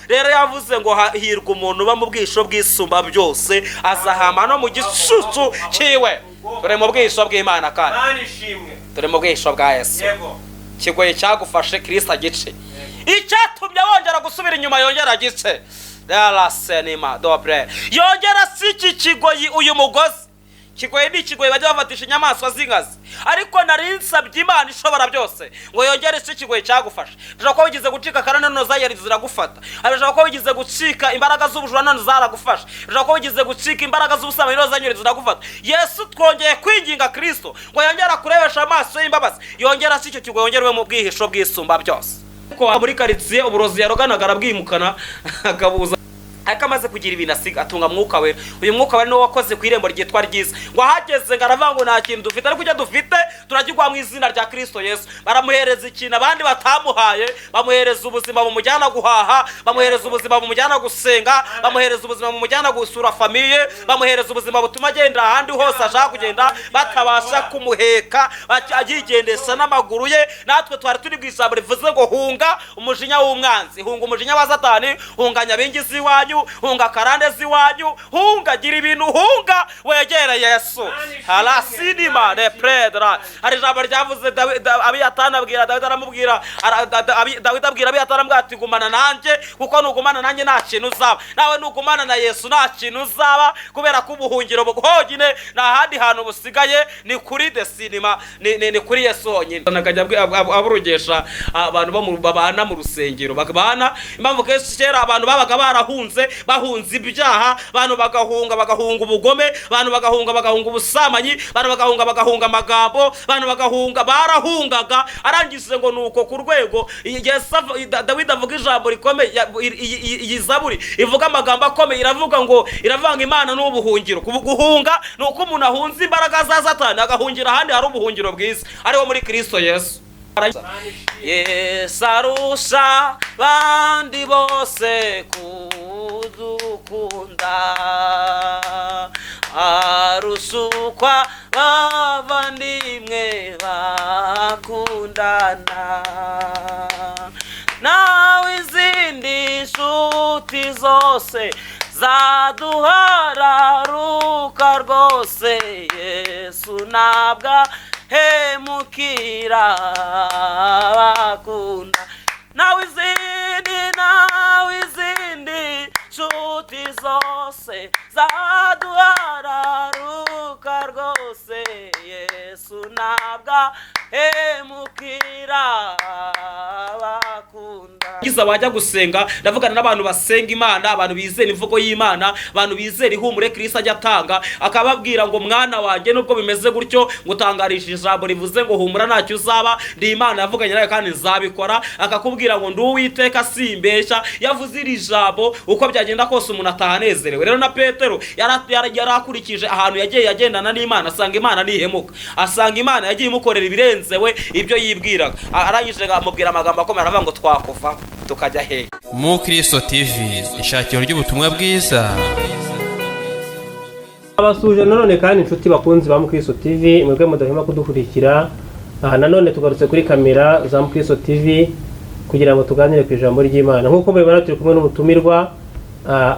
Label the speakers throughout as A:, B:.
A: rero yavuze ngo hahirwa umuntu uba mu bwisho bw'isumba byose azahama no mu gicucu cyiwe. Turi mu bwisho bw'Imana kandi turi mu bwisho bwa Yesu. Kigoye cyagufashe Kristo agice, icyatumye wongera gusubira inyuma yongera agice. Yongera si iki kigoyi uyu mugozi. Kigoye ni ikigoyi bajya bafatisha inyamaswa z'inkazi, ariko nari nsabye Imana ishobora byose ngo yongere si ikigoyi cyagufasha. Ndashaka ko wigize gucika karane none zayari ziragufata. Ndashaka ko wigize gucika imbaraga z'ubujura none zaragufasha. Ndashaka ko wigize gucika imbaraga z'ubusambanyi none zanyuri ziragufata. Yesu twongeye kwinginga Kristo ngo yongera kurebesha amaso y'imbabazi, yongera si icyo kigoyi yongerewe mu bwihisho bw'isumba byose. Ko muri karitsiye uburozi yaroganagara bwimukana akabuza akamaze kugira ibintu asiga atunga mwuka wera. Uyu mwuka wera niwo wakoze ku irembo ryitwa ryiza, ngo ahageze ngaravuga ngo nta kintu dufite, ariko icyo dufite turagirwa mu izina rya Kristo Yesu. Baramuhereza ikintu abandi batamuhaye, bamuhereza ubuzima bumujyana guhaha, bamuhereza ubuzima bumujyana gusenga, bamuhereza ubuzima bumujyana gusura famiye, bamuhereza ubuzima butuma agenda ahandi hose ashaka kugenda batabasha kumuheka, agigendesha n'amaguru ye. Natwe twari turi bwisaba rivuze ngo hunga umujinya w'umwanzi, hunga umujinya wa Satani, hunga nyabingi ziwanyu, hunga karande ziwanyu, hunga gira ibintu, hunga wegera Yesu. Halasinima de predra. Hari ijambo ryavuze Abiyatani abwira Dawidi, aramubwira Dawidi abwira Abiyatani ati gumana nanjye, kuko nugumana nanjye nta kintu uzaba. Nawe nugumana na Yesu nta kintu uzaba, kubera ko ubuhungiro honyine nta handi hantu busigaye ni kuri desinima, ni kuri Yesu honyine. Nakajya aburugesha abantu babana mu rusengero bakabana. Impamvu kera abantu babaga barahunze, bahunze ibyaha, abantu bagahunga ubugome, abantu bagahunga ubusamanyi, abantu bagahunga amagambo, abantu barahungaga. Arangije ngo nuko ku rwego Dawidi avuga ijambo rikomeye, iyi Zaburi ivuga amagambo akomeye, iravanga Imana n'ubuhungiro. Guhunga nuko umuntu ahunze imbaraga za Satani agahungira ahandi hari ubuhungiro bwiza, ariho muri Kristo Yesu. Yesu arusha bandi bose kudukunda, arusukwa bavandimwe bakundana, nawe izindi nshuti zose zaduhararuka rwose. Yesu nabwa hemukira bakunda, nawe izindi nshuti zose zaduhararuka rwose. Yesu nabwa hemukira bakunda. Giza wajya gusenga, ndavugana n'abantu basenga Imana, abantu bizera imvugo y'Imana, abantu bizera ihumure Kristo ajya atanga, akababwira ngo mwana wanjye nubwo bimeze gutyo ngutangarishije ijambo rivuze ngo humura ntacyo uzaba, ndi Imana yavuganye nawe kandi nzabikora. Akakubwira ngo ndi Uwiteka simbeshya. Yavuze iri jambo uko byagenda kose umuntu atahanezerewe. Rero na Petero yarakurikije ahantu yagiye yagendana n'Imana, asanga Imana nihemuka, asanga Imana yagiye imukorera ibirenzewe ibyo yibwiraga. Arangije amubwira amagambo akomeye, aravuga ngo twakuva tukajya he.
B: Mu Kristo TV, ishakiro ry'ubutumwa bwiza.
C: Abasuje nanone kandi inshuti bakunzi ba Mu Kristo TV, mwebwe mudahema kudukurikira. Nanone tugarutse kuri kamera za Mu Kristo TV kugira ngo tuganire ku ijambo ry'Imana. Nkuko mubibona turi kumwe n'umutumirwa,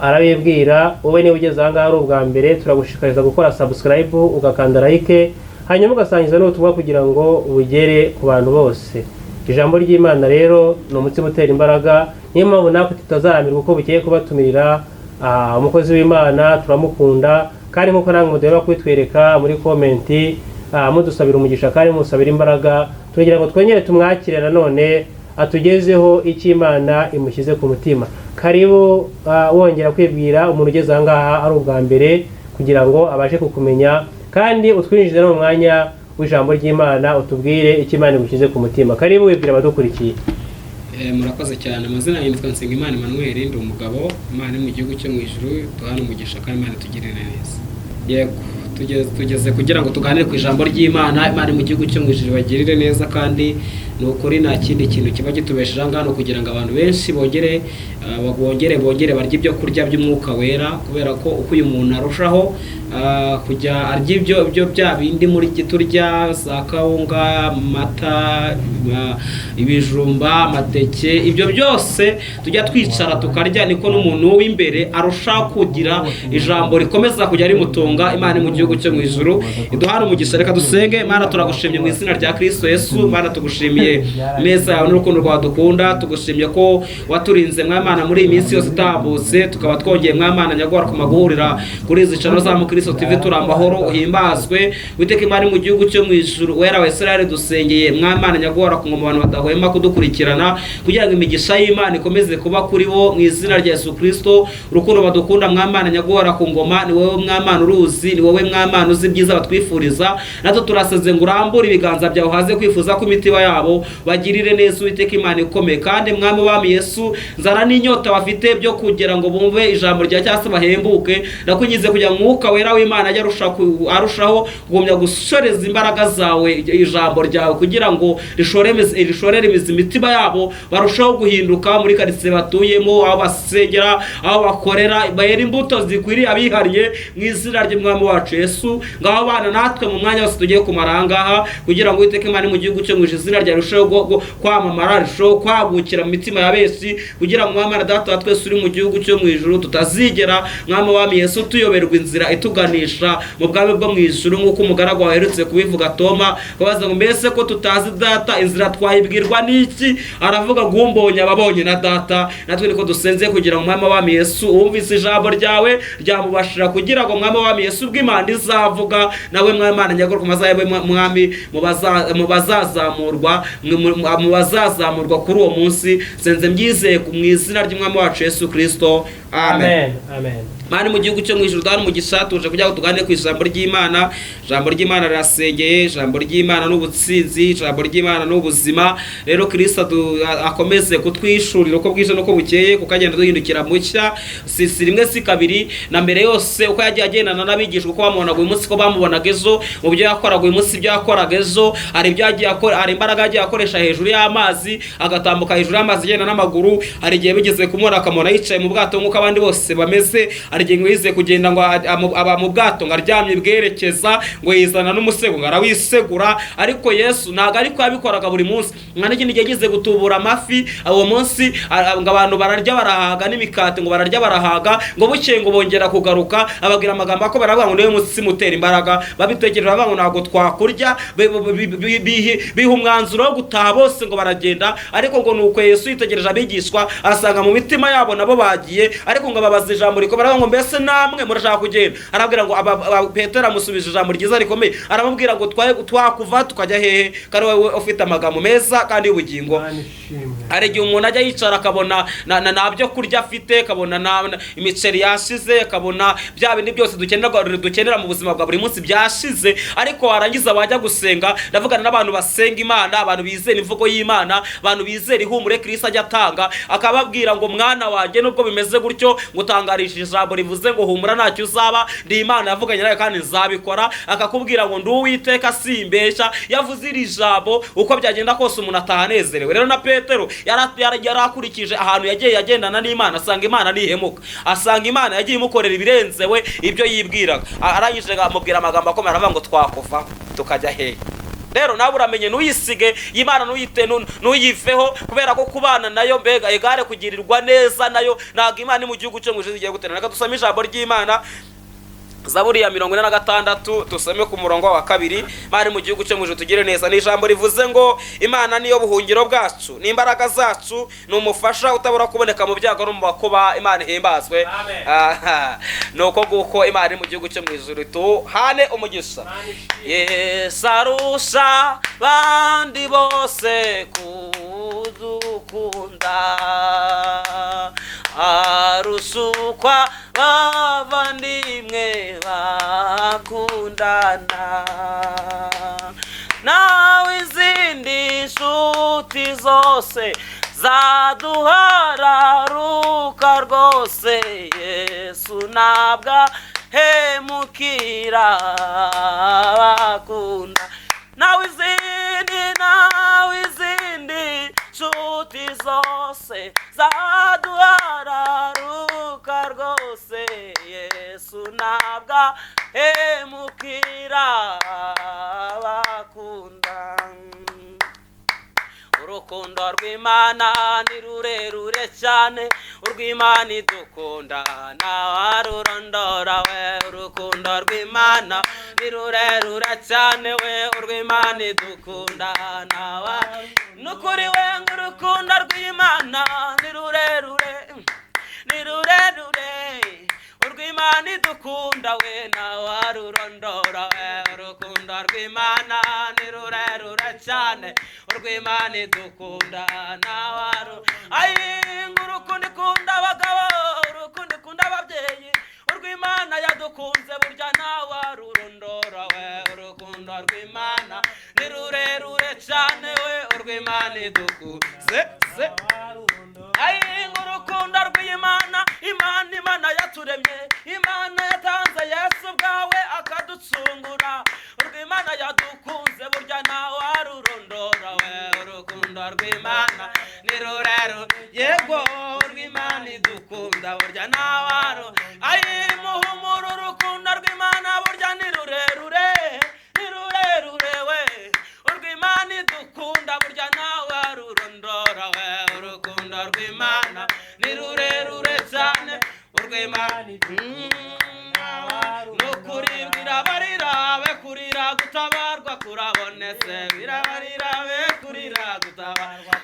C: arabibwira. Wowe niba ugeze aha ngaha ari ubwa mbere, turagushishikariza gukora subscribe, ugakanda like, hanyuma ugasangiza n'ubutumwa kugira ngo bugere ku bantu bose. Ijambo ry'Imana rero ni umutima utera imbaraga, niyo mpamvu natwe tutazarambirwa uko bukeye kubatumirira umukozi w'Imana. Turamukunda kandi nkuko namwe mudahema kwitwereka muri komenti, mudusabira umugisha kandi musabira imbaraga, tugira ngo twongere tumwakire nanone atugezeho icyo Imana imushyize ku mutima. Karibu wongera kwibwira umuntu ugeze aha ngaha ari ubwa mbere, kugira ngo abashe kukumenya kandi utwinjize no mu mwanya w'ijambo ry'Imana, utubwire icyo Imana imushyize ku mutima. Karibu wibwira abadukurikiye.
D: Murakoze cyane. Amazina yitwa Nsengimana Emmanuel, ndi umugabo. Imana mu gihugu cyo mu ijuru duhana umugisha kandi Imana tugirire neza. Yego, tugeze kugira ngo tuganire ku ijambo ry'Imana. Imana mu gihugu cyo mu ijuru bagirire neza kandi ni ukuri nta kindi kintu kiba kitubesheje ngano kugira ngo abantu benshi bongere barya ibyo kurya by'umwuka wera, kubera ko uko uyu muntu arushaho kujya arya ibyo bya bindi muri turya za kawunga, mata, ibijumba, amateke, ibyo byose tujya twicara tukarya, niko n'umuntu w'imbere arushaho kugira ijambo rikomeza kujya rimutunga. Imana mu gihugu cyo mu ijuru iduhana umugisha. Reka dusenge. Imana turagushimye mu izina rya Kristo Yesu. Imana tugushimiye neza yawe n'urukundo rwawe dukunda, tugushimye ko waturinze Imana muri iyi minsi yose itambutse, tukaba twongeye Imana nyagora ku maguhurira kuri izi channel za Mukristo TV. Turi amahoro, uhimbazwe Uwiteka Imana mu gihugu cyo mu ijuru. Wera wa Israel dusengeye Imana nyagora ku ngoma abantu badahwema kudukurikirana, kugira ngo imigisha y'Imana ikomeze kuba kuri bo mu izina rya Yesu Kristo. Urukundo badukunda Imana nyagora ku ngoma, ni wowe Imana uruzi, ni wowe Imana uzi byiza batwifuriza. Natwe turaseze ngo urambure ibiganza byawe haze kwifuza ko imitima yabo bagirire neza Uwiteka Imana ikomeye. Kandi Mwami wami Yesu, nzara n'inyota bafite byo kugira ngo bumve ijambo rya cyase bahembuke, nakunyize kugira Mwuka wera w'Imana ajya arushaho kugumya gushoreza imbaraga zawe ijambo ryawe, kugira ngo rishorere imitima yabo, barushaho guhinduka muri karitsiye batuyemo, aho basengera, aho bakorera, bahera imbuto zikwiriye abihariye mu izina ry'Umwami wacu Yesu. Ngaho bana natwe mu mwanya wose tugiye kumarangaha, kugira ngo Uwiteka Imana mu gihugu cyo mu izina rya rushaho kwamamara, rushaho kwagukira mu mitima ya benshi, kugira ngo Mwami Data twese uri mu gihugu cyo mu ijuru tutazigera Mwami wami Yesu tuyoberwa inzira ituganisha mu bwami bwo mu ijuru, nk'uko umugaragu waherutse kubivuga Toma, kubaza ngo mbese ko tutazi Data inzira twayibwirwa n'iki? Aravuga ngo umbonye ababonye na Data. Natwe niko dusenze kugira ngo Mwami wami Yesu umvise ijambo ryawe ryamubashira, kugira ngo Mwami wami Yesu bw'Imana izavuga nawe Mwami nyagora ku mazaye Mwami mu bazazamurwa kuri uwo munsi. Senze mbyizeye mu izina ry'Umwami wacu Yesu Kristo. Amen.
C: Amen.
D: Mani mu gihugu cyo mu ijuru dani umugisha, tuje kujya tuganire ku ijambo ry'Imana. Ijambo ry'Imana rirasengeye, ijambo ry'Imana n'ubutsinzi, ijambo ry'Imana n'ubuzima. Rero Kristo akomeze kutwishurira uko bwije nuko bukeye, kukagenda duhindukira mucya, si rimwe si kabiri, na mbere yose uko yagiye agendana n'abigishwa, uko bamubonaga uyu munsi ko bamubonaga ejo, mu byo yakoraga uyu munsi ibyo yakoraga ejo, hari ibyo yagiye akora, hari imbaraga yagiye akoresha hejuru y'amazi, agatambuka hejuru y'amazi agenda n'amaguru. Hari igihe bigeze kumubona akamubona yicaye mu bwato nk'uko abandi bose bameze. Hari igihe yize kugenda ngo aba mu bwato ngo aryamye bwerekeza, ngo yizana n'umusego ngo arawisegura. Ariko Yesu ntago ariko yabikoraga buri munsi. Mwana ikindi gihe yize gutubura amafi, uwo munsi ngo abantu bararya barahaga n'imikate, ngo bararya barahaga, ngo bukeye ngo bongera kugaruka, ababwira amagambo ako baravuga ngo niwe munsi mutera imbaraga. Babitekereza bavuga ngo ntago twakurya, biha umwanzuro wo gutaha bose ngo baragenda. Ariko ngo nuko Yesu yitegereje abigishwa, asanga mu mitima yabo nabo bagiye, ariko ngo ababaza ijambo riko baravuga ngo mbese namwe murashaka kugenda? Arabwira ngo Petero amusubije ijambo ryiza rikomeye, aramubwira ngo twakuva tukajya hehe, kandi wowe ufite amagambo meza kandi y'ubugingo. Hari igihe umuntu ajya yicara akabona nabyo kurya afite, akabona imiceri yashize, akabona bya bindi byose dukenera mu buzima bwa buri munsi byashize. Ariko warangiza wajya gusenga, ndavugana n'abantu basenga Imana, abantu bizera imvugo y'Imana, abantu bizera ihumure Kristo ajya atanga, akababwira ngo mwana wanjye nubwo bimeze gutyo, ngutangarishije ijambo rivuze ngo humura ntacyo uzaba, ndi Imana yavuganye nawe kandi nzabikora. Akakubwira ngo ndi Uwiteka simbesha. Yavuze iri jambo uko byagenda kose umuntu atahanezerewe. Rero na Petero yarakurikije ahantu yagiye yagendana n'Imana, asanga Imana nihemuka, asanga Imana yagiye imukorera ibirenzewe ibyo yibwiraga. Arangije amubwira amagambo akomeye, aravuga ngo twakuva tukajya hehe. Rero nawe uramenye nuyisige Imana, nuyiveho, kubera ko kubana nayo mbega egare kugirirwa neza nayo ntago Imana mu gihugu cyo mu ijuru igiye guterana. Reka dusome ijambo ry'Imana, Zaburi ya 46 tusome ku murongo wa 2. Mari mu gihugu cyo mu ijuru tugire neza. Ni ijambo rivuze ngo Imana niyo buhungiro bwacu, ni imbaraga zacu, ni umufasha utabura kuboneka mu byago no mu makuba. Imana ihimbazwe. Nuko guko Imana mu gihugu cyo mu ijuru tuhane umugisha. Yesarusha bandi bose kudukunda, arusukwa bavandimwe bakundana, nawe izindi nshuti zose zaduhararuka rwose. Yesu nabwa hemukira bakunda, nawe izindi
A: zose zaduhararuka rwose Yesu ntabwo ahemukira abakunda urukundo rw'Imana ni rurerure cyane urw'Imana idukunda ntawarurondora we urukundo rw'Imana ni rurerure cyane we urw'Imana idukunda nukuri we urukundo rw'Imana ni rurerure urw'Imana idukunda we ntawarurondora we urukundo rw'Imana ni rurerure cyane urw'Imana idukunda urukundo ikunda abagabo urukundo ikunda ababyeyi urw'Imana yadukunze burya ntawarurondora we urukundo rw'Imana ni rurerure cyane we urw'Imana idukunze urukundo rw'Imana Imana yaturemye Imana yatanze Yesu bwawe akaducungura urw'Imana yadukunze burya ntawarurondora we urukundo rw'Imana ni rurerure yego urw'Imana idukunda burya ntawaru muhumura urukundo rw'Imana burya ni rurerure we urw'Imana idukunda burya ntawarurondora we urukundo rw'Imana ni rurerure cyane urw'Imana nukuri birabarira be kurira gutabarwa kurabonetse birabarira be kurira gutabarwa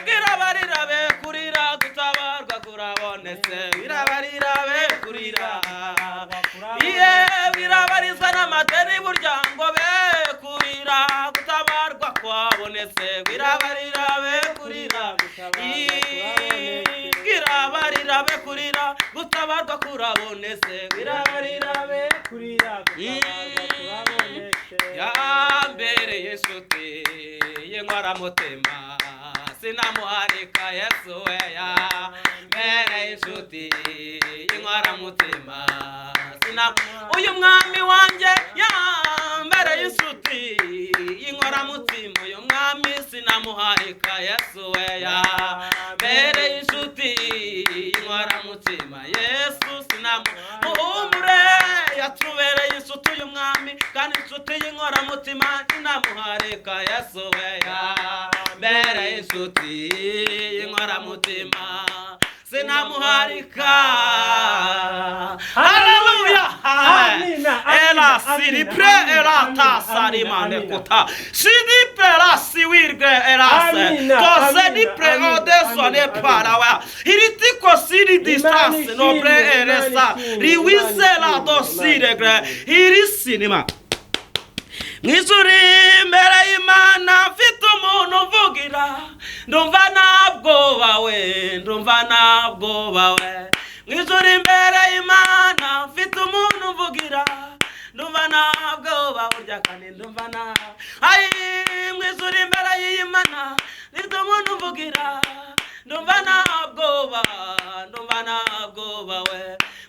A: birabarira be kurira gutabarwa kurabonetse birabarira be kurira birabarizwa n'amadeni burya ngo be kurira gutabarwa kwabonetse birabarira be kurira birabarira be kurira gutabarwa kurabonetse birabarira be kurira yambereye inshuti y'inkoramutima sinamuharika Yesu we yambereye inshuti y'inkoramutima uyu mwami wanjye yambereye inshuti y'inkoramutima uyu mwami sinamuharika Yesu we yambereye inshuti y'inkoramutima Yesu sinamuhumure yatubereye inshuti uyu mwami kandi inshuti y'inkoramutima sinamuharika Yesu we yambereye inshuti y'inkoramutima sinamuharika haleluya ela siripre ela tasarimane kota sidipre la siwirge ela se kose dipre odeso ne parawa hiritiko siri distance nobre eresa riwise la dosiregre hirisinima mw'ijuru imbere y'Imana mfite umuntu uvugira ndumva ntabwoba we mw'ijuru imbere y'Imana mfite umuntu uvugira ndumva ntabwoba burya kandi ndumva mw'ijuru imbere y'Imana mfite umuntu uvugira ndumva ntabwoba we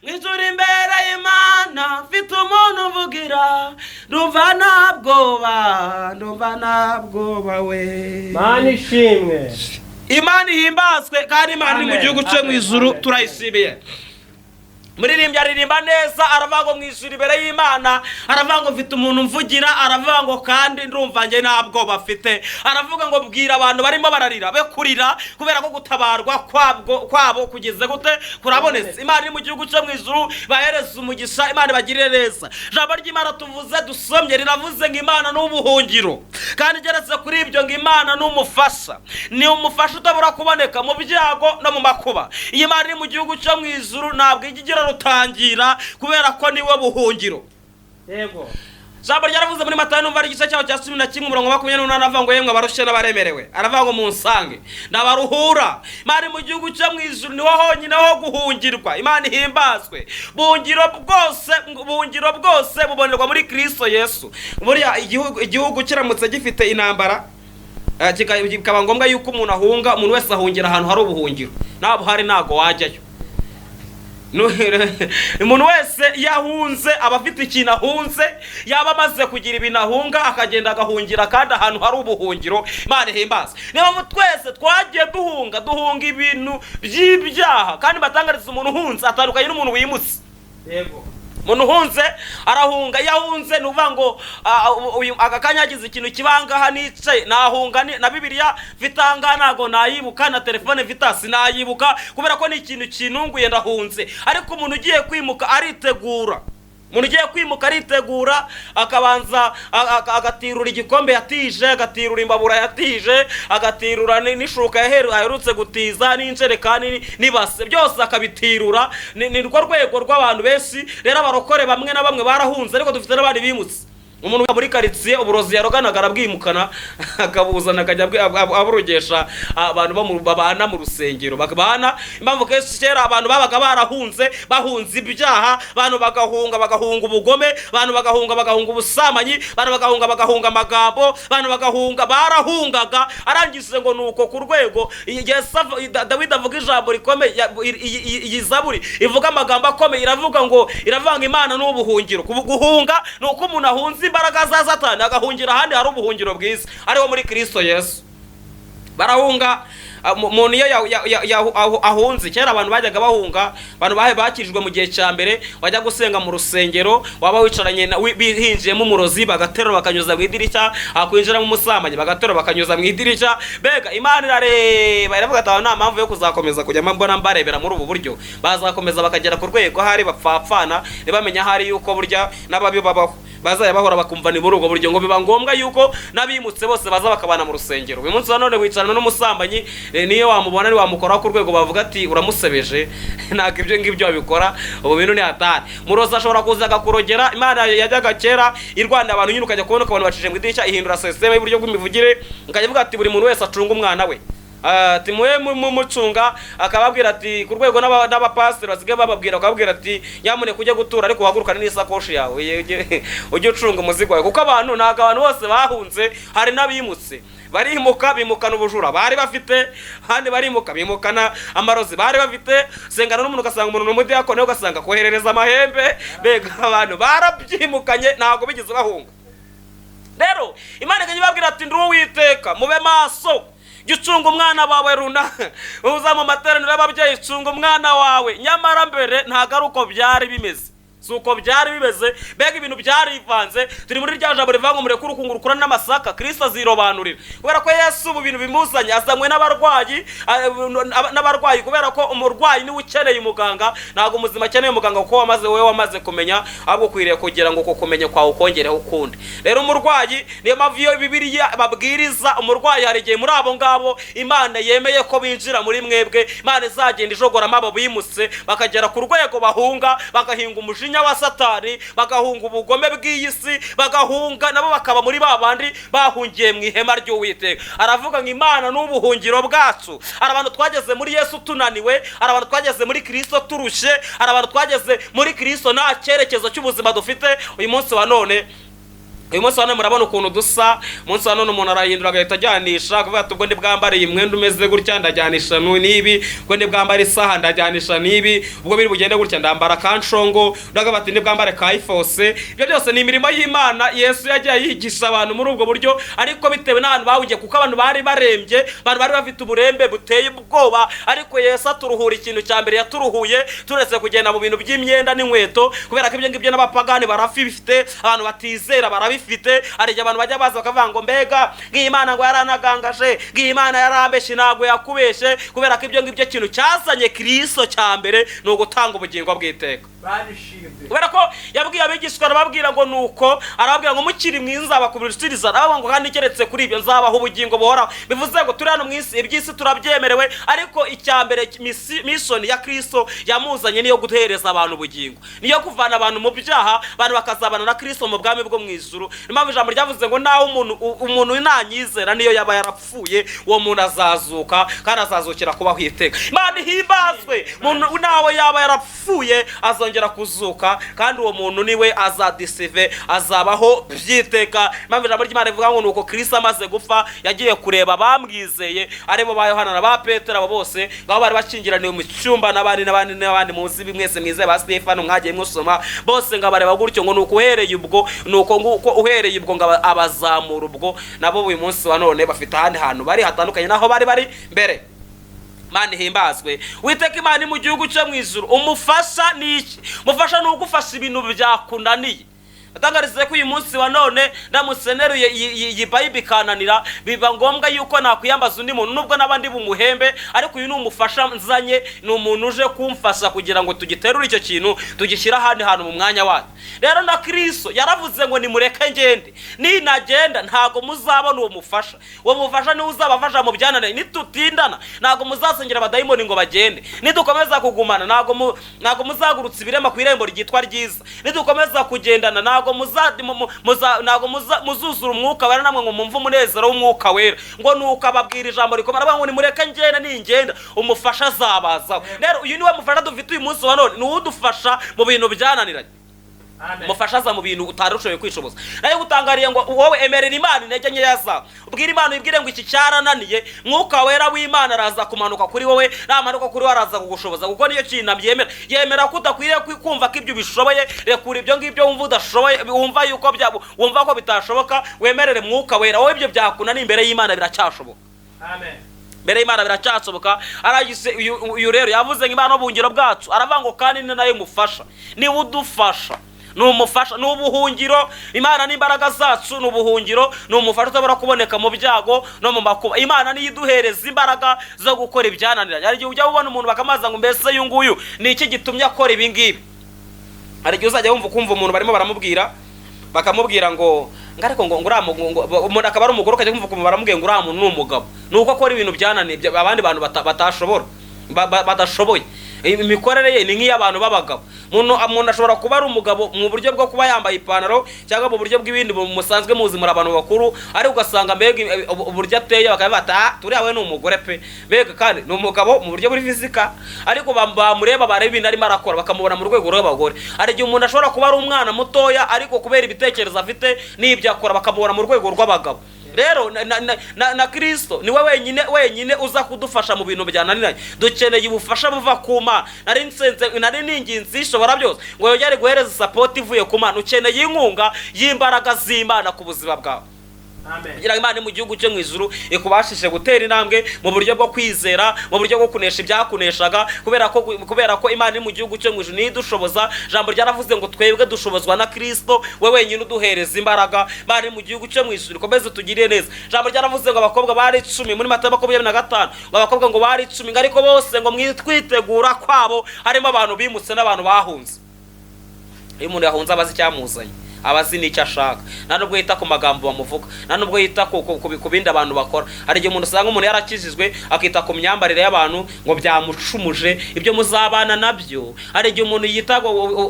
A: mw'ijuru imbere y'Imana mfite umuntu uvugira ndumva ntabwoba we
C: Mana ishimwe
A: Imana ihimbazwe kandi Imana iri mu gihugu cyo mu ijuru turayishimiye muririmbyi aririmba neza aravuga ngo mw'ijuru imbere y'Imana aravuga ngo mfite umuntu mvugira aravuga ngo kandi ndumva nge ntabwo bafite aravuga ngo bwira abantu barimo bararira be kurira kubera ko gutabarwa kwabo kugeze gute kurabonetse Imana iri mu gihugu cyo mu ijuru bahereza umugisha Imana bagirire neza ijambo ry'Imana tuvuze dusomye riravuze ngo Imana n'ubuhungiro kandi geretse kuri ibyo ngo Imana n'umufasha ni umufasha utabura kuboneka mu byago no mu makuba iyi Imana iri mu gihugu cyo mu ijuru ntabwo igira rutangira kubera ko niwe buhungiro
C: yego
A: Jambo ryaravuze muri Matayo numva igice cyaho cya 11 umurongo 28 aravuga ngo yemwe abarushe n'abaremerewe aravuga ngo munsange ndabaruhura Imana mu gihugu cyo mu ijuru niho honyine ho guhungirwa Imana ihimbazwe buhungiro bwose bubonerwa muri Kristo Yesu buriya igihugu kiramutse gifite intambara kikaba ngombwa yuko umuntu ahunga umuntu wese ahungira ahantu hari ubuhungiro nabo hari nago wajyayo umuntu wese yahunze aba afite ikintu ahunze, yaba amaze kugira ibintu ahunga akagenda agahungira kandi ahantu hari ubuhungiro. Imana ihimbaza. Niba twese twagiye duhunga ibintu by'ibyaha, kandi batangariza umuntu uhunze atandukanye n'umuntu wimutse. Yego, umuntu uhunze arahunga, yahunze ni uvuga ngo aka kanya yagize ikintu kibangaha nicaye nahunga, na Bibiliya vitanga ntago nayibuka, na telefone vita sinayibuka kubera ko ni ikintu kinunguye ndahunze. Ariko umuntu ugiye kwimuka aritegura, akabanza agatirura igikombe yatije, agatirura imbabura yatije, agatirura n'ishuka yaherutse gutiza, n'injerekani n'ibase, byose akabitirura. Ni rwo rwego rw'abantu benshi. Rero abarokore bamwe na bamwe barahunze, ariko dufite n'abandi bimutse. Umuntu muri karitsiye uburozi yaroganaga arabwimukana akabuzana akajya aburogesha abantu babana mu rusengero bakabana. Impamvu kenshi kera abantu babaga barahunze, bahunze ibyaha, abantu bagahunga ubugome, abantu bagahunga ubusamanyi, abantu bagahunga amagambo, abantu barahungaga. Arangije ngo nuko ku rwego Dawidi avuga ijambo rikomeye, iyi Zaburi ivuga amagambo akomeye, iravanga Imana n'ubuhungiro. Guhunga ni uko umuntu ahunze imbaraga za Satani agahungira ahandi hari ubuhungiro bwiza, ariho muri Kristo Yesu. Barahunga. Umuntu iyo ahunze, kera abantu bajyaga bahunga, abantu bakijwe mu gihe cya mbere, bajya gusenga mu rusengero, waba wicaranye bihinjiyemo umurozi bagaterura bakanyuza mu idirishya, akwinjiramo umusambanyi bagaterura bakanyuza mu idirishya. Bega Imana irareba iravuga ati nta mpamvu yo kuzakomeza kujya mbona mbarebera muri ubu buryo. Bazakomeza bakagera ku rwego hari bapfapfana ntibamenya hari yuko burya n'ababi babaho, bazaya bahora bakumva ni muri ubwo buryo, ngo biba ngombwa yuko n'abimutse bose baza bakabana mu rusengero. Uyu munsi none wicarana n'umusambanyi, niyo wamubona ni wamukora ku rwego bavuga ati uramusebeje. Ntabwo ibyo ngibyo babikora, ubu bintu ni hatari. Murozi ashobora kuza agakurogera. Imana yajyaga kera irwanda abantu, nyine ukajya kubona abantu bacije mu idirishya, ihindura system y'uburyo bw'imivugire, ukajya uvuga ati buri muntu wese acunga umwana we. Ati muwe mucunga, akababwira ati ku rwego n'abapasiteri basigaye bababwira, akababwira ati nyamuneka ujye gutura ariko uhagurukane n'isakoshi yawe, ujye ucunga umuzigo wawe. Kuko abantu ntabwo abantu bose bahunze, hari n'abimutse. Barimuka bimukana ubujura bari bafite, handi barimuka bimukana amarozi bari bafite. Sengana n'umuntu ugasanga umuntu n'umudiyakoni, ugasanga koherereza amahembe. Bega abantu barabyimukanye, ntabwo bigeze bahunga. Rero Imana ikajya ibabwira ati ndi Uwiteka, mube maso, jya ucunga umwana wawe runaka, uza mu materaniro y'ababyeyi, cunga umwana wawe. Nyamara mbere ntabwo ari uko byari bimeze, si uko byari bimeze. Mbega ibintu byarivanze. Turi muri rya jambo rivuga ngo mureke urukungu rukura n'amasaka, Kristo azirobanurira. Kubera ko Yesu ubu bintu bimuzanye azanywe n'abarwayi, kubera ko umurwayi niwe ukeneye umuganga, ntabwo umuzima akeneye umuganga kuko wamaze kumenya, ahubwo ukwiriye kugira ngo uko kumenya kwawe ukongereho ukundi. Rero umurwayi, niyo mpamvu iyo Bibiliya babwiriza umurwayi, hari igihe muri abo ngabo Imana yemeye ko binjira muri mwebwe, Imana izagenda ijogoramo abo bimutse bakagera ku rwego bahunga, bagahinga umujinya wa Satani, bagahunga ubugome bw'iyi si, bagahunga nabo bakaba muri babandi bahungiye mu ihema ry'Uwiteka. Aravuga ngo Imana n'ubuhungiro bwacu. Hari abantu twageze muri Yesu tunaniwe, hari abantu twageze muri Kristo turushe, hari abantu twageze muri Kristo nta cyerekezo cy'ubuzima dufite. Uyu munsi wa none murabona ukuntu dusa. Umunsi wa none umuntu arahindura agahita ajyanisha, kuvuga ati ubwo ndi bwambariye umwenda umeze gutya ndajyanisha n'ibi, ubwo ndi bwambara isaha ndajyanisha n'ibi, ubwo biri bugende gutya ndambara kanshongo, ndaga bati ndi bwambare kayifose. Ibyo byose ni imirimo y'Imana Yesu yagiye yigisha abantu muri ubwo buryo, ariko bitewe n'abantu bawugiye, kuko abantu bari barembye, abantu bari bafite uburembe buteye ubwoba. Ariko Yesu aturuhura. Ikintu cya mbere yaturuhuye, turetse kugenda mu bintu by'imyenda n'inkweto, kubera ko ibyo ngibyo n'abapagani barafifite, abantu batizera barabifite. Hari abantu bajya baza bakavuga ngo mbega ng'Imana ngo yaranagangaje, ng'Imana yarambeshe. Ntabwo yakubeshe, kubera ko ibyo ngibyo kintu cyazanye Kristo cya mbere ni ugutanga ubugingo bw'iteka. Kubera ko yabwiye abigishwa, arababwira ngo nuko, arababwira ngo mukiri mwiza bakubirishiriza, aravuga ngo kandi keretse kuri ibyo nzabaho ubugingo buhoraho. Bivuze ngo turi hano mu isi, iby'isi turabyemerewe, ariko icya mbere mission ya Kristo yamuzanye niyo guhereza abantu ubugingo, niyo kuvana abantu mu byaha, abantu bakazabana na Kristo mu bwami bwo mu ijuru. Impamvu ijambo ryavuze ngo naho umuntu nanyizera niyo yaba yarapfuye, uwo muntu azazuka kandi azazukira kubaho iteka. Imana ihimbazwe. Umuntu nawe yaba yarapfuye azongera azongera kuzuka kandi uwo muntu niwe azadisive azabaho byiteka. Impamvu ijambo ry'Imana rivuga ngo nuko Kristo amaze gupfa yagiye kureba abamwizeye aribo ba Yohana na ba Petero, abo bose ngabo bari bakingiraniwe mu cyumba n'abandi munsi bimwese mwizeye ba Stefano mwagiye musoma bose ngabareba gutyo ngo nuko uhereye ubwo ngo abazamura ubwo nabo uyu munsi wa none bafite ahandi hantu bari hatandukanye naho bari mbere. Imana ihimbazwe. Witeka Imana mu gihugu cyo mu ijuru, umufasha ni iki? Mufasha ni ugufasha ibintu byakunaniye. Atangarize ko uyu munsi wa none ndamutse neruye iyi Bible kananira, biba ngombwa yuko nakwiyambaza undi muntu nubwo nabandi bumuhembe, ariko uyu ni umufasha nzanye, ni umuntu uje kumfasha kugira ngo tugiterure icyo kintu tugishyira ahandi hantu mu mwanya wacu. Rero na Kristo yaravuze ngo nimureke ngende, ninagenda ntago muzabona uwo mufasha. Uwo mufasha ni uzabafasha mu byananire. Nitutindana ntago muzasengera abadayimoni ngo bagende. Nidukomeza kugumana ntago muzagurutsa ibirema ku irembo ryitwa ryiza. Nidukomeza kugendana ntago muzuzura umwuka wera namwe ngo mumve umunezero w'umwuka wera. Ngo nuko ababwira ijambo rikomera ngo nimureke ngende, ningenda umufasha azabazaho. Rero uyu niwe mufasha dufite uyu munsi wa none, ni udufasha mu bintu byananiranye. Mufashaza mu bintu utarushoboye kwishoboza. Nayo gutangariye ngo wowe emerera Imana intege nkeya zawe, ubwira Imana ibwire ngo iki cyarananiye, mwuka wera w'Imana araza kumanuka kuri wowe, namanuka kuri wowe araza kugushoboza. Kuko niyo kintu yemera ko udakwiriye kumva ko ibyo bishoboye, rekura ibyo ngibyo wumva udashoboye, wumva ko bitashoboka, wemerere mwuka wera. Wowe ibyo byakunaniye imbere y'Imana biracyashoboka. Amen. Mbere y'Imana biracyasoboka. Aragise uyu rero yavuze ngo Imana n'ubuhungiro bwacu, aravuga ngo kandi ni nayo mufasha, ni udufasha, ni umufasha, ni ubuhungiro. Imana n'imbaraga zacu ni ubuhungiro, ni umufasha utabura kuboneka mu byago no mu makuba. Imana niyo iduhereza imbaraga zo gukora ibyananiranye. Hari igihe ujya ubona umuntu bakamaza ngo mbese uyu nguyu ni iki gitumye akora ibi ngibi. Hari igihe uzajya kumva umuntu barimo baramubwira, bakamubwira ngo ariko ngo umuntu akaba ari umugore, ukajya kumva baramubwira ngo uriya muntu ni umugabo, nuko akora ibintu byananiye abandi bantu batashobora badashoboye. Imikorere ye ni nk'iy'abantu b'abagabo. Umuntu ashobora kuba ari umugabo mu buryo bwo kuba yambaye ipantaro cyangwa mu buryo bw'ibindi musanzwe muzi muri abantu bakuru, ariko ugasanga mbega uburyo ateye bakaba bata turiya we ni umugore pe, mbega kandi ni umugabo mu buryo buri fizika, ariko bamureba bareba ibintu arimo arakora bakamubona mu rwego rw'abagore. Hari igihe umuntu ashobora kuba ari umwana mutoya, ariko kubera ibitekerezo afite n'ibyo akora bakamubona mu rwego rw'abagabo. Rero na Kristo niwe wenyine uza kudufasha mu bintu byananiranye. Dukeneye ubufasha buva ku Mana. Nari ninginzi ishobora byose ngo yongere guhereza support ivuye ku Mana. Ukeneye inkunga y'imbaraga z'Imana ku buzima bwawe. Amen. Kugira Imana mu gihugu cyo mu ijuru ikubashije gutera intambwe mu buryo bwo kwizera, mu buryo bwo kunesha ibyakuneshaga, kubera ko Imana mu gihugu cyo mu ijuru ni idushoboza. Jambo ryaravuze ngo twebwe dushobozwa na Kristo, we wenyine uduhereza imbaraga. Imana mu gihugu cyo mu ijuru ikomeze tugiriye neza. Jambo ryaravuze ngo abakobwa bari 10 muri Matayo 25, ngo abakobwa ngo bari 10, ariko bose ngo mwitwitegura kwabo harimo abantu bimutse n'abantu bahunze. Iyo umuntu yahunze abazi cyamuzanye, abazi n'icyo ashaka, nta nubwo yita ku magambo bamuvuga, nta nubwo yita ku bindi abantu bakora. Hari igihe umuntu usanga umuntu yarakijijwe akita ku myambarire y'abantu ngo byamucumuje, ibyo muzabana nabyo. Hari igihe umuntu yita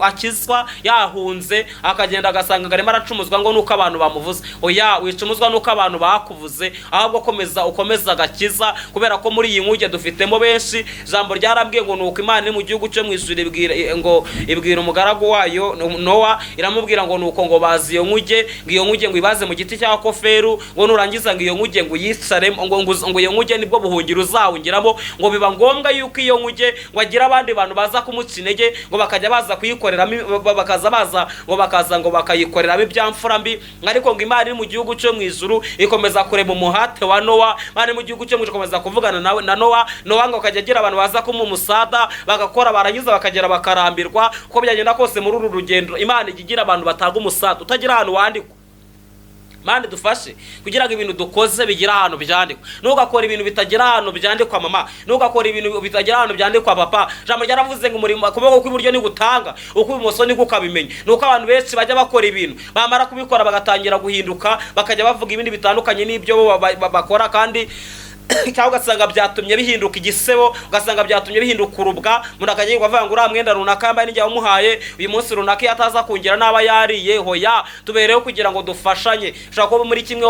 A: akizwa yahunze akagenda agasanga arimo aracumuzwa ngo nuko abantu bamuvuze. Oya, wicumuzwa nuko abantu bakuvuze, ahubwo ukomeza agakiza, kubera ko muri iyi nkuge dufitemo benshi. Jambo ryarambwiye ngo nuko Imana mu gihugu cyo mu ijuru ibwira umugaragu wayo Nowa, iramubwira ngo nuko ngo bazi iyo nkuge ngo ibaze mu giti cya koferu, ngo nurangiza ngo iyo nkuge ngo yisare, ngo iyo nkuge nibwo buhungiro uzawungiramo. Ngo biba ngombwa yuko iyo nkuge ngo agira abandi bantu baza kumuca intege, ngo bakajya baza kuyikoreramo, bakaza ngo bakayikoreramo ibyamfura mbi. Ariko ngo Imana mu gihugu cyo mu ijuru ikomeza kureba umuhate wa Nowa. Imana mu gihugu cyo mu ijuru ikomeza kuvugana na Nowa ngo akajya agira abantu baza kumumusada bagakora, barangiza bakagera bakarambirwa. Uko byagenda kose muri uru rugendo Imana igira abantu bataga umusada utagira ahantu wandikwa. Mande dufashe kugira ngo ibintu dukoze bigira ahantu byandikwa. Ntugakora ibintu bitagira ahantu byandikwa mama, ntugakora ibintu bitagira ahantu byandikwa papa. Jambo ryaravuze ngo umurimo kuboko kw'iburyo ni gutanga, uko ibumoso ni kukabimenya. Nuko abantu benshi bajya bakora ibintu, bamara kubikora bagatangira guhinduka, bakajya bavuga ibindi bitandukanye n'ibyo bakora, kandi cyangwa ugasanga byatumye bihinduka igisebo, ugasanga byatumye bihinduka urubwa, umuntu akajya avuga ngo uriya mwenda runaka yambaye n'igihe wamuhaye uyu munsi runaka iyo ataza kungira n'aba yariye. Hoya, tubereyeho kugira ngo dufashanye. Ushobora kuba muri kimwe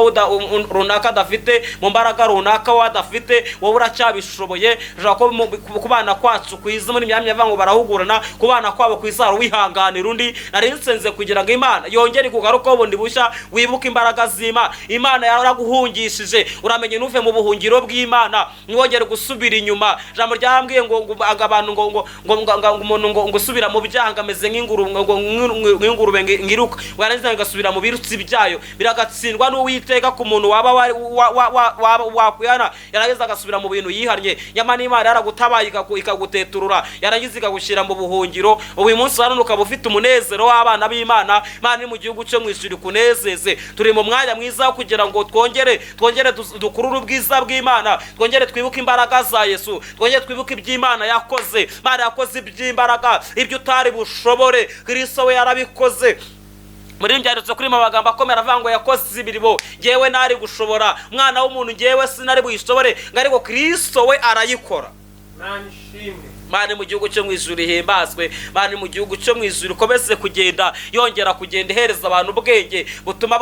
A: runaka adafite, mu mbaraga runaka wowe adafite, wowe uracyabishoboye. Ushobora kuba kubana kwacu kwiza muri myamya avuga ngo barahugurana, kubana kwabo kwizara wihanganira undi. Nari nsenze kugira ngo Imana yongere kugarukaho bundi bushya, wibuke imbaraga z'Imana. Imana yaraguhungishije, uramenye nuve mu buhungiro bw'Imana, niwongere gusubira inyuma. Ijambo ryambwiye ngo abantu ngo umuntu ngo usubira mu byaha ameze nk'ingurube ngiruka, warangiza ngasubira mu birutsi byayo, biragatsindwa n'Uwiteka ku muntu waba wakwihana yarangiza agasubira mu bintu yihannye. Nyamara Imana yaragutabaye ikaguteturura, yarangiza ikagushyira mu buhungiro. Uyu munsi hano ukaba ufite umunezero w'abana b'Imana. Imana iri mu gihugu cyo mu ijuru kunezeze. Turi mu mwanya mwiza kugira ngo twongere dukurure ubwiza bw'Imana, twongere twibuke imbaraga za Yesu, twongere twibuke iby'Imana yakoze. Imana yakoze iby'imbaraga, ibyo utari bushobore Kristo we yarabikoze. Muri mbyanditse kuri mabagambo akomera avuga ngo yakoze ibiribo ngewe nari gushobora, mwana w'umuntu ngewe sinari buyishobore, ariko Kristo we arayikora. Mani mu gihugu cyo mu ijuru himbazwe, mani mu gihugu cyo mu ijuru komeze kugenda yongera kugenda ihereza abantu ubwenge butuma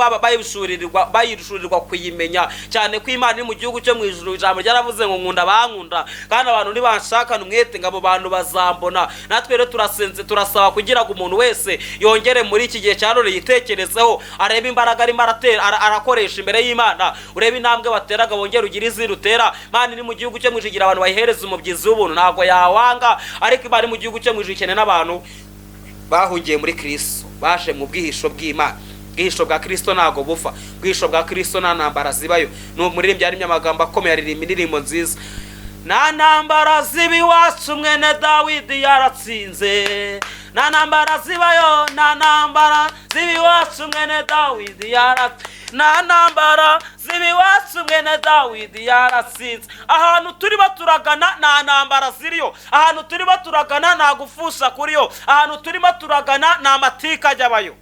A: bayishurirwa kuyimenya cyane ko Imana iri mu gihugu cyo mu ijuru. Ijambo ryaravuze ngo nkunda bankunda, kandi abantu nibanshakana umwete ngo abo bantu bazambona. Natwe rero turasenze turasaba kugira ngo umuntu wese yongere muri iki gihe cya none yitekerezeho, arebe imbaraga arimo arakoresha imbere y'Imana, urebe intambwe bateraga wongere ugire izindi utera. Mani iri mu gihugu cyo mu ijuru igira abantu bayihereza umubyizi w'ubuntu, ntabwo yawanga. Ariko Imana mu gihugu cyo mu ijuru ikeneye n'abantu bahungiye muri Kristo, baje mu bwihisho bw'Imana. Bwihisho bwa Kristo ntago bufa, bwihisho bwa Kristo nta ntambara zibayo. N'umuririmbyi yarimye amagambo akomeye, aririmba indirimbo nziza. Nta ntambara ziba iwacu mwene Dawidi yaratsinze, nta ntambara zibayo, nta ntambara ziba iwacu mwene Dawidi yaratsinze, nta ntambara ziba iwacu mwene Dawidi yaratsinze. Ahantu turimo turagana nta ntambara ziriyo, ahantu turimo turagana nta gufusha kuriyo, ahantu turimo turagana nta matika ajyabayo.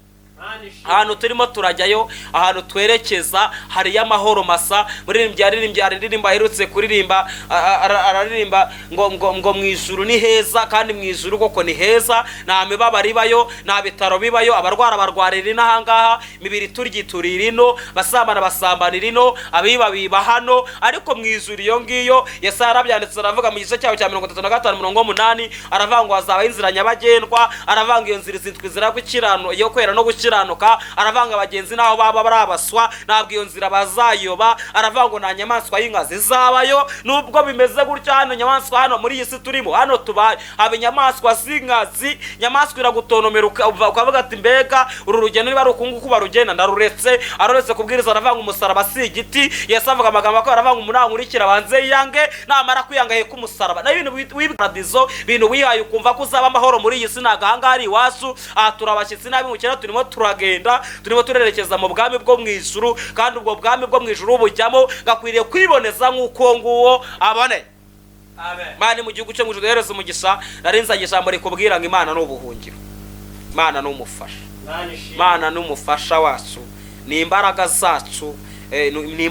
A: Ahantu turimo turajyayo, ahantu twerekeza hariyo amahoro masa. Muririmbyi aririmba aherutse kuririmba, araririmba ngo mu ijuru ni heza, kandi mu ijuru koko ni heza, nta mibabaro ibayo, nta bitaro bibayo, abarwara barwarira inahangaha, imibiri turyiturira ino, basambana basambanira ino, abiba biba hano. Ariko mu ijuru iyo ngiyo Yesu yarabyanditse, aravuga mu gice cyaho cya 35:8, aravuga ngo hazabaho inzira nyabagendwa, aravuga ngo iyo nzira izitwa inzira y'ukirano yo kwera no gukiranuka, aravanga abagenzi naho baba barabaswa ntabwo iyo nzira bazayoba. Aravuga ngo nta nyamaswa y'inkazi zizabayo. Nubwo bimeze gutya hano nyamaswa hano muri iyi si turimo hano tubaye, haba inyamaswa z'inkazi, nyamaswa iragutonomera ukavuga ati mbega uru rugendo niba ari ukunguku barugenda ndaruretse. Aroretse kubwiriza aravuga ngo umusaraba si igiti. Yesu avuga amagambo ko aravuga ngo umunankurikira banze yange, namara kwiyanga he kumusaraba. Na ibintu w'iparadizo, ibintu wihaye ukumva ko uzaba amahoro muri iyi si nagahanga ari iwacu. Aha turabashyitsi nabi mu cyaro turimo turagenda, turimo turerekeza mu bwami bwo mu ijuru, kandi ubwo bwami bwo mu ijuru bujyamo gakwiriye kwiboneza nk'uko nguwo abone. Amen. Mani mu gihugu cyo mu ijuru hereza umugisha. Narinzanye ijambo rikubwira ngo Imana ni ubuhungiro, Imana ni umufasha, Imana ni umufasha wacu, ni imbaraga zacu, ni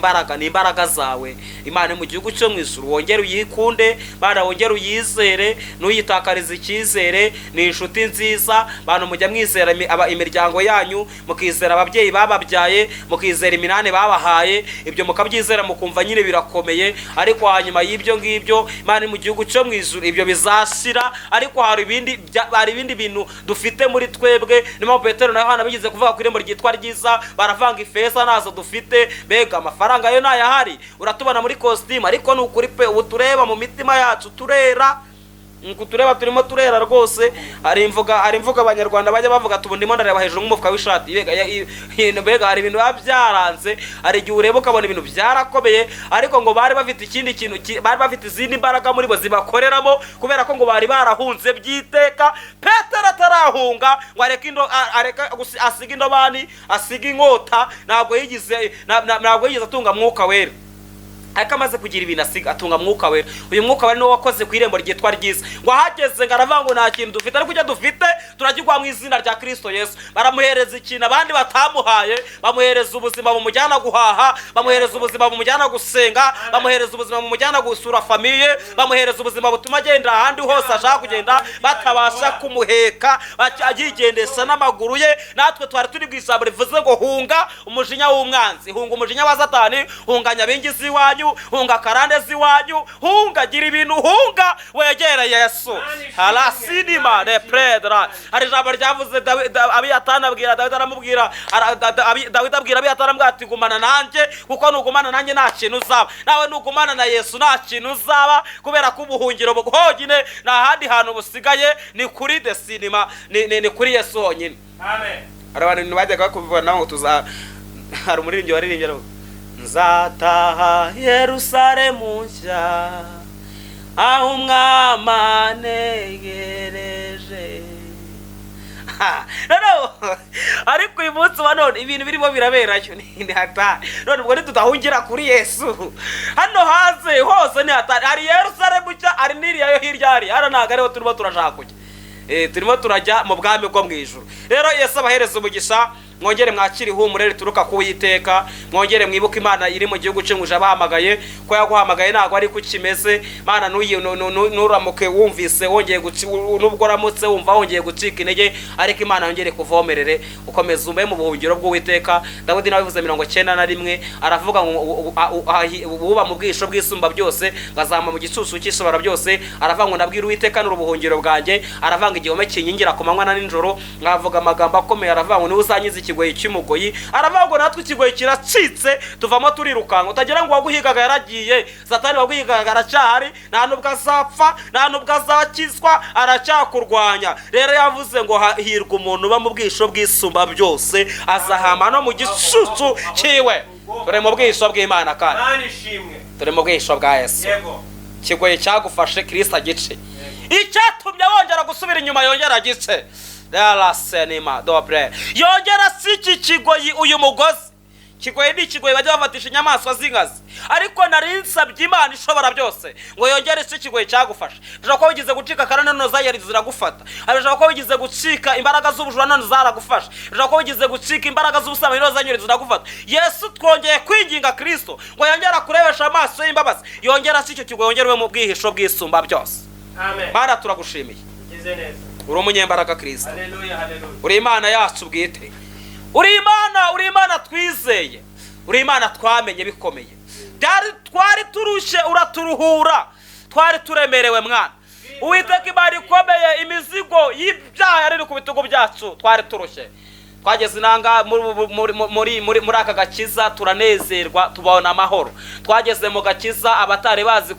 A: imbaraga zawe. Imana mu gihugu cyo mu ijuru wongere uyikunde, Imana wongere uyizere, nuyitakariza icyizere. Ni inshuti nziza, bantu mujya mwizera imiryango yanyu, mukizera ababyeyi bababyaye, mukizera iminane babahaye, ibyo mukabyizera mukumva nyine birakomeye. Ariko hanyuma y'ibyo ngibyo Imana mu gihugu cyo mu ijuru ibyo bizashira. Ariko hari ibindi bintu dufite muri twebwe. Niyo Petero na Yohana bigize kuvuga ku irembo ryitwa ryiza, baravanga ifeza nazo dufite, bega amafaranga yo ntayahari, uratubona muri costume, ariko ni ukuri pe ubu tureba mu mitima yacu turera, tureba turimo turera rwose. Hari imvuga abanyarwanda bajya bavuga tubu ndimo ndareba hejuru nk'umufuka w'ishati. Bega hari ibintu byaranze, hari igihe ureba ukabona ibintu byarakomeye, ariko ngo bari bafite ikindi kintu, bari bafite izindi mbaraga muri bo zibakoreramo, kubera ko ngo bari barahunze byiteka. Petero atarahunga ngo areka asiga indobani, asiga inkota, ntabwo yigize atunga mwuka wera. ariko amaze kugira ibintu asiga atunga mwuka wera. Uyu mwuka wera niwo wakoze ku irembo ryitwa ryiza, ngo ahageze ngo aravuga ngo nta kintu dufite, ariko icyo dufite turagirwa mu izina rya Kristo Yesu. Baramuhereza ikintu abandi batamuhaye, bamuhereza ubuzima bumujyana guhaha, bamuhereza ubuzima bumujyana gusenga, bamuhereza ubuzima bumujyana gusura famiye, bamuhereza ubuzima butuma agenda ahandi hose ashaka kugenda batabasha kumuheka, agigendesha n'amaguru ye. Natwe twari turi bwisaba rivuze ngo hunga umujinya w'umwanzi, hunga umujinya wa Satani, hunga nyabingi z'iwanyu, hunga karande z'iwanyu, hunga gira ibintu, hunga wegera Yesu. Halasinima de predra. Hari ijambo ryavuze Abiyatani abwira Dawidi, aramubwira Dawidi abwira Abiyatani ati gumana nanjye, kuko nugumana nanjye nta kintu uzaba. Nawe nugumana na Yesu nta kintu uzaba, kubera ko ubuhungiro honyine nta handi hantu busigaye, ni kuri the cinema, ni kuri Yesu honyine.
C: Amen.
A: Abantu bajyaga kubibona ngo hari umuririmbyi waririmbye nzataha Yerusalemu nshya aho umwami anegereje. Ariko uyu munsi wa none ibintu birimo biraberayo ni hatari. None ubwo ntitudahungira kuri Yesu, hano haze hose ni hatari. Hari Yerusalemu nshya, hari n'iriya yo hirya hariya ntabwo ariho turimo turashaka kujya. Turimo turajya mu bwami bwo mu ijuru. Rero Yesu abahereza umugisha, mwongere mwakire ihumure rituruka ku Uwiteka, mwongere mwibuke Imana iri mu gihugu cyo nguje abahamagaye, ko yaguhamagaye ntabwo ari kukimeze. Mana nuramuke wumvise wongeye nubwo uramutse wumva wongeye gucika intege, ariko Imana yongere kuvomerere ukomeza umbe mu buhungiro bw'Uwiteka. Dawidi nawe bivuze 91 aravuga ngo uba mu bwisho bw'isumba byose, ngazama mu gicucu cy'ishobora byose. Aravuga ngo nabwira Uwiteka n'urubuhungiro bwanjye, aravuga ngo igihome kinkingira ku manywa na nijoro. Ngavuga amagambo akomeye, aravuga ngo niwe uzanyiza ikigoyi cy'umugoyi. Aravuga ngo natwe ikigoyi kiracitse tuvamo turirukanka, utagira ngo waguhigaga yaragiye, Satani waguhigaga aracyahari, nta nubwo azapfa, nta nubwo azakizwa, aracyakurwanya. Rero yavuze ngo hirwa umuntu uba mu bwisho bw'isumba byose, azahama no mu gicucu cyiwe. Turi mu bwisho bw'Imana kandi turi mu bwisho bwa Yesu. Ikigoyi cyagufashe Kristo agice, icyatumye wongera gusubira inyuma yongera gice. Senima dobre yongera si iki kigoyi, uyu mugozi kigoyi ni ikigoyi bajya bafatisha inyamaswa z'inkazi, ariko nari nsabye Imana ishobora byose ngo yongere si ikigoyi cyagufasha. Ushobora kuba wigize gucika karane none zayari ziragufata, ushobora kuba wigize gucika imbaraga z'ubujura none zaragufasha, ushobora kuba wigize gucika imbaraga z'ubusambanyi none zanyuri ziragufata. Yesu twongeye kwinginga Kristo ngo yongera kurebesha amaso y'imbabazi, yongera si icyo kigoyi, yongerewe mu bwihisho bw'isumba byose.
C: Amen.
A: Mana turagushimiye,
C: Ugize neza.
A: uri umunyembaraga Kristo.
C: Haleluya, haleluya.
A: Uri Imana yacu bwite, uri Imana twizeye, uri Imana twamenye bikomeye. Twari turushe uraturuhura, twari turemerewe Mwana. Uwiteka Imana ikomeye, imizigo y'ibyaha yari ku bitugu byacu, twari turushe. Twageze inanga muri aka gakiza turanezerwa, tubona amahoro. Twageze mu gakiza abatari bazi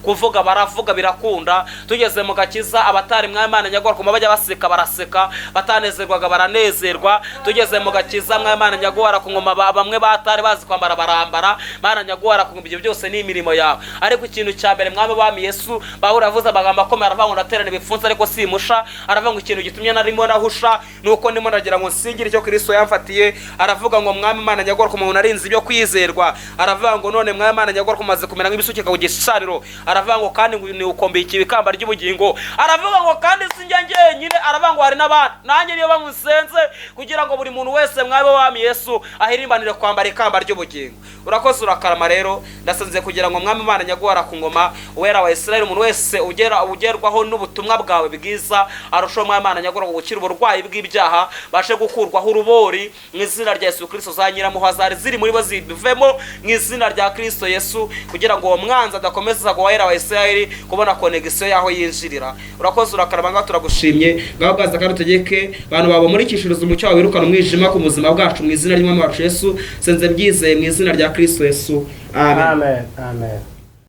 A: kuvuga baravuga birakunda. Tugeze mu gakiza abatari Mwamana nyagora kuma bajya baseka baraseka, batanezerwaga baranezerwa. Tugeze mu gakiza Mwamana nyagora kungoma bamwe batari bazi kwambara barambara. Mana nyagora kungoma ibyo byose ni imirimo yawe. Ariko ikintu cya mbere Mwami wami Yesu Pawulo avuze amagambo akomeye, aravuga ngo ndaterana ibipfunsi ariko simusha. Aravuga ngo ikintu gitumye narimo nahusha nuko ndimo nagira ngo nsingire icyo Kristo yamfatiye. Aravuga ngo Mwami Imana nyagora ku muntu arinze ibyo kwizerwa. Aravuga ngo none Mwami Imana nyagora kumaze kumera nk'ibisukika ku gishariro. Aravuga ngo kandi ni ukombe ikibikamba ry'ubugingo. Aravuga ngo kandi sinjye nyine, aravuga ngo hari n'abandi nanjye niyo bamusenze, kugira ngo buri muntu wese Mwami wami Yesu ahirimbanire kwambara ikamba ry'ubugingo. Urakoze urakarama. Rero ndasanze kugira ngo Mwami Imana nyagora ku ngoma uwera wa Israel, umuntu wese ugerwaho n'ubutumwa bwawe bwiza, arushaho Mwami Imana nyagora gukira uburwayi bw'ibyaha, bashe gukurwaho urubori mu izina rya Yesu Kristo. za nyiramuhazari ziri muri bo zivemo mu izina rya Kristo Yesu, kugira ngo uwo mwanzi adakomeza guhahira wa Israel kubona connection yaho yinjirira. Urakoze urakarama, ngaho turagushimye, ngaho bwaza kandi utegeke abantu babo muri kishirizo umucyo wawe wirukana umwijima ku buzima bwacu mu izina ry'Umwami wacu Yesu. Senze byizeye mu izina rya Kristo Yesu. Amen.
C: Amen. Amen.